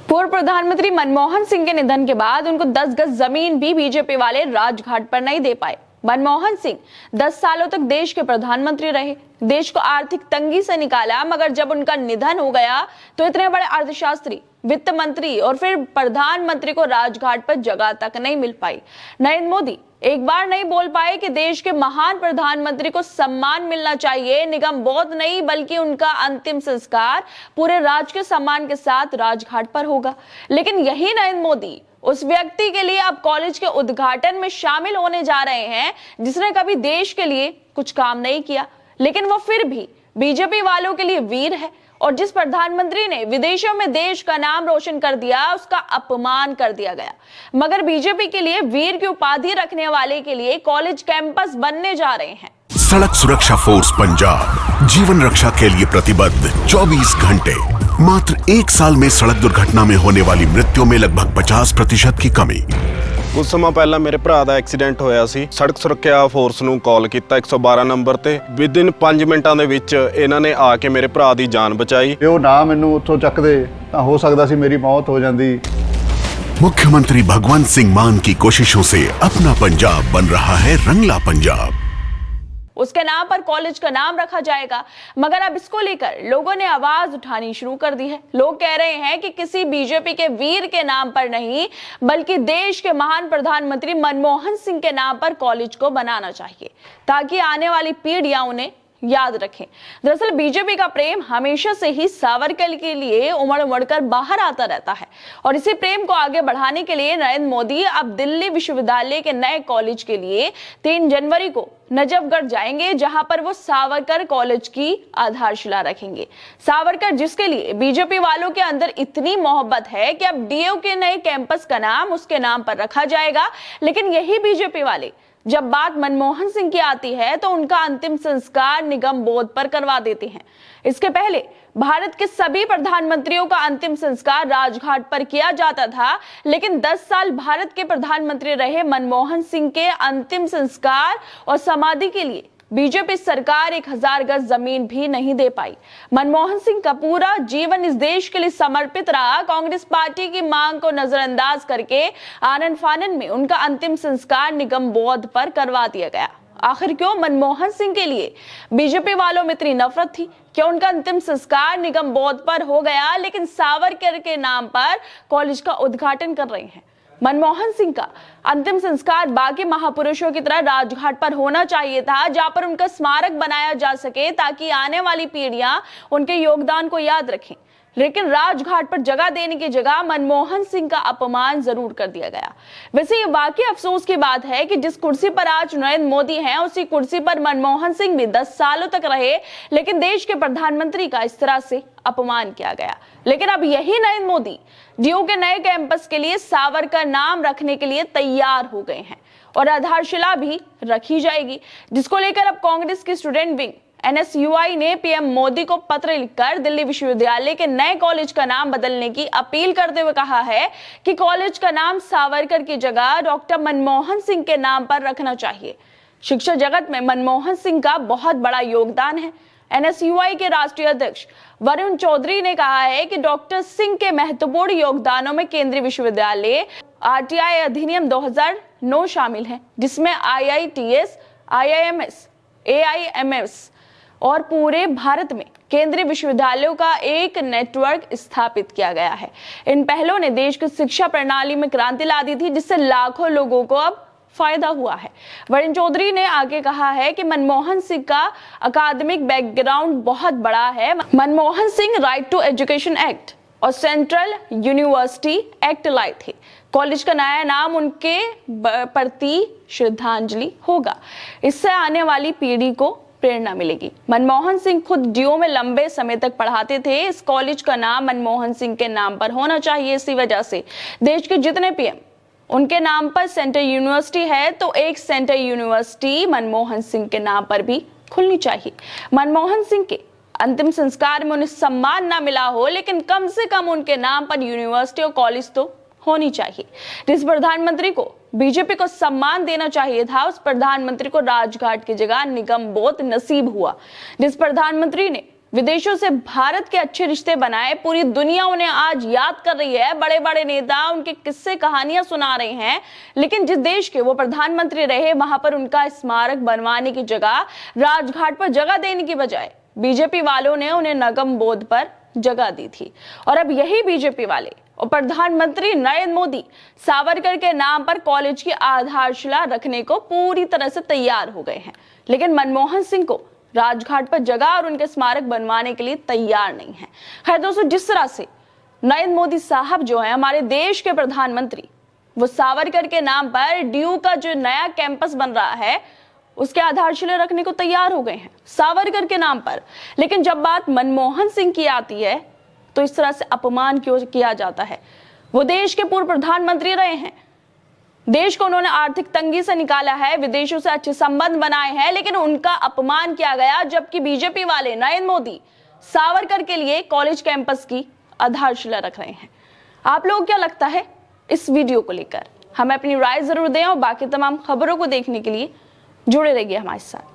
पूर्व प्रधानमंत्री मनमोहन सिंह के निधन के बाद उनको 10 गज जमीन भी बीजेपी वाले राजघाट पर नहीं दे पाए। मनमोहन सिंह 10 सालों तक देश के प्रधानमंत्री रहे, देश को आर्थिक तंगी से निकाला, मगर जब उनका निधन हो गया तो इतने बड़े अर्थशास्त्री, वित्त मंत्री और फिर प्रधानमंत्री को राजघाट पर जगह तक नहीं मिल पाई। नरेंद्र मोदी एक बार नहीं बोल पाए कि देश के महान प्रधानमंत्री को सम्मान मिलना चाहिए। निगम बोध नहीं बल्कि उनका अंतिम संस्कार पूरे राजकीय सम्मान के साथ राजघाट पर होगा। लेकिन यही नरेंद्र मोदी उस व्यक्ति के लिए अब कॉलेज के उद्घाटन में शामिल होने जा रहे हैं जिसने कभी देश के लिए कुछ काम नहीं किया, लेकिन वो फिर भी बीजेपी वालों के लिए वीर है। और जिस प्रधानमंत्री ने विदेशों में देश का नाम रोशन कर दिया, उसका अपमान कर दिया गया। मगर बीजेपी के लिए वीर की उपाधि रखने वाले के लिए कॉलेज कैंपस बनने जा रहे हैं। सड़क सुरक्षा फोर्स पंजाब जीवन रक्षा के लिए प्रतिबद्ध 24 घंटे। मात्र 1 साल में सड़क दुर्घटना में होने वाली मृत्यु में लगभग 50% की कमी। कुछ समय पहला मेरे भरा ਦਾ ਐਕਸੀਡੈਂਟ ਹੋਇਆ ਸੀ। ਸੜਕ ਸੁਰੱਖਿਆ ਫੋਰਸ ਨੂੰ ਕਾਲ ਕੀਤਾ 112 ਨੰਬਰ ਤੇ। ਵਿਦਿਨ 5 ਮਿੰਟਾਂ ਦੇ ਵਿੱਚ ਇਹਨਾਂ ਨੇ ਆ ਕੇ ਮੇਰੇ ਭਰਾ ਦੀ ਜਾਨ ਬਚਾਈ। ਜੇ ਉਹ ਨਾ ਮੈਨੂੰ ਉੱਥੋਂ ਚੱਕਦੇ ਤਾਂ ਹੋ ਸਕਦਾ ਸੀ ਮੇਰੀ ਮੌਤ ਹੋ ਜਾਂਦੀ। मुख्यमंत्री भगवंत सिंह मान की कोशिशों से अपना पंजाब बन रहा है रंगला पंजाब। उसके नाम पर कॉलेज का नाम रखा जाएगा, मगर अब इसको लेकर लोगों ने आवाज उठानी शुरू कर दी है। लोग कह रहे हैं कि किसी बीजेपी के वीर के नाम पर नहीं बल्कि देश के महान प्रधानमंत्री मनमोहन सिंह के नाम पर कॉलेज को बनाना चाहिए ताकि आने वाली पीढ़ियां उन्हें याद रखें। दरअसल बीजेपी का प्रेम हमेशा से ही सावरकर के लिए उमड़ उमड़ कर बाहर आता रहता है और इसी प्रेम को आगे बढ़ाने के लिए नरेंद्र मोदी अब दिल्ली विश्वविद्यालय के नए कॉलेज के लिए 3 जनवरी को नजफगढ़ जाएंगे, जहां पर वो सावरकर कॉलेज की आधारशिला रखेंगे। सावरकर जिसके लिए बीजेपी वालों के अंदर इतनी मोहब्बत है कि अब डीयू के नए कैंपस का नाम उसके नाम पर रखा जाएगा। लेकिन यही बीजेपी वाले जब बात मनमोहन सिंह की आती है तो उनका अंतिम संस्कार निगम बोध पर करवा देते हैं। इसके पहले भारत के सभी प्रधानमंत्रियों का अंतिम संस्कार राजघाट पर किया जाता था, लेकिन 10 साल भारत के प्रधानमंत्री रहे मनमोहन सिंह के अंतिम संस्कार और समाधि के लिए बीजेपी सरकार 1000 गज जमीन भी नहीं दे पाई। मनमोहन सिंह का पूरा जीवन इस देश के लिए समर्पित रहा। कांग्रेस पार्टी की मांग को नजरअंदाज करके आनन फानन में उनका अंतिम संस्कार निगम बोध पर करवा दिया गया। आखिर क्यों मनमोहन सिंह के लिए बीजेपी वालों में इतनी नफरत थी? क्या उनका अंतिम संस्कार निगम बोध पर हो गया, लेकिन सावरकर के नाम पर कॉलेज का उद्घाटन कर रहे हैं? मनमोहन सिंह का अंतिम संस्कार बाकी महापुरुषों की तरह राजघाट पर होना चाहिए था, जहां पर उनका स्मारक बनाया जा सके ताकि आने वाली पीढ़ियां उनके योगदान को याद रखें। लेकिन राजघाट पर जगह देने की जगह मनमोहन सिंह का अपमान जरूर कर दिया गया। वैसे ये वाकई अफसोस की बात है कि जिस कुर्सी पर आज नरेंद्र मोदी हैं, उसी कुर्सी पर मनमोहन सिंह भी 10 सालों तक रहे, लेकिन देश के प्रधानमंत्री का इस तरह से अपमान किया गया। लेकिन अब यही नरेंद्र मोदी डीयू के नए कैंपस के लिए सावरकर नाम रखने के लिए तैयार हो गए हैं और आधारशिला भी रखी जाएगी, जिसको लेकर अब कांग्रेस की स्टूडेंट विंग NSUI ने पीएम मोदी को पत्र लिखकर दिल्ली विश्वविद्यालय के नए कॉलेज का नाम बदलने की अपील करते हुए कहा है कि कॉलेज का नाम सावरकर की जगह डॉक्टर मनमोहन सिंह के नाम पर रखना चाहिए। शिक्षा जगत में मनमोहन सिंह का बहुत बड़ा योगदान है। NSUI के राष्ट्रीय अध्यक्ष वरुण चौधरी ने कहा है कि डॉक्टर सिंह के महत्वपूर्ण योगदानों में केंद्रीय विश्वविद्यालय RTI अधिनियम 2009 शामिल है, जिसमें IITS, IIMS, AIMS और पूरे भारत में केंद्रीय विश्वविद्यालयों का एक नेटवर्क स्थापित किया गया है। इन पहलों ने देश की शिक्षा प्रणाली में क्रांति ला दी थी, जिससे लाखों लोगों को अब फायदा हुआ है। वरुण चौधरी ने आगे कहा है कि मनमोहन सिंह का अकादमिक बैकग्राउंड बहुत बड़ा है। Manmohan Singh right to education act और सेंट्रल यूनिवर्सिटी एक्ट लाए थे। कॉलेज का नया नाम उनके प्रति श्रद्धांजलि होगा। इससे आने वाली पीढ़ी को प्रेरणा मिलेगी। मनमोहन सिंह खुद डीयू में लंबे समय तक पढ़ाते थे। इस कॉलेज का नाम मनमोहन सिंह के नाम पर होना चाहिए। इसी वजह से देश के जितने पीएम उनके नाम पर सेंट्रल यूनिवर्सिटी है, तो एक सेंट्रल यूनिवर्सिटी मनमोहन सिंह के नाम पर भी खुलनी चाहिए। मनमोहन सिंह के अंतिम संस्कार में उन्हें सम्मान ना मिला हो, लेकिन कम से कम उनके नाम पर यूनिवर्सिटी और कॉलेज तो होनी चाहिए। जिस प्रधानमंत्री को बीजेपी को सम्मान देना चाहिए था, उस प्रधानमंत्री को राजघाट की जगह निगम बोध नसीब हुआ। जिस प्रधानमंत्री ने विदेशों से भारत के अच्छे रिश्ते बनाए, पूरी दुनिया उन्हें आज याद कर रही है। बड़े बड़े नेता उनके किस्से कहानियां सुना रहे हैं, लेकिन जिस देश के वो प्रधानमंत्री रहे वहां पर उनका स्मारक बनवाने की जगह, राजघाट पर जगह देने की बजाय बीजेपी वालों ने उन्हें नगम बोध पर जगह दी थी। और अब यही बीजेपी वाले और प्रधानमंत्री नरेंद्र मोदी सावरकर के नाम पर कॉलेज की आधारशिला रखने को पूरी तरह से तैयार हो गए हैं, लेकिन मनमोहन सिंह को राजघाट पर जगह और उनके स्मारक बनवाने के लिए तैयार नहीं है। खैर दोस्तों, जिस तरह से नरेंद्र मोदी साहब जो है हमारे देश के प्रधानमंत्री, वो सावरकर के नाम पर ड्यू का जो नया कैंपस बन रहा है उसके आधारशिला रखने को तैयार हो गए हैं सावरकर के नाम पर, लेकिन जब बात मनमोहन सिंह की आती है तो इस तरह से अपमान क्यों किया जाता है। वो देश के पूर्व प्रधानमंत्री रहे हैं, देश को उन्होंने आर्थिक तंगी से निकाला है, विदेशों से अच्छे संबंध बनाए हैं, लेकिन उनका अपमान किया गया जबकि बीजेपी वाले नरेंद्र मोदी सावरकर के लिए कॉलेज कैंपस की आधारशिला रख रहे हैं। आप लोगों को क्या लगता है इस वीडियो को लेकर? हमें अपनी राय जरूर दें और बाकी तमाम खबरों को देखने के लिए जुड़े रहिए हमारे साथ।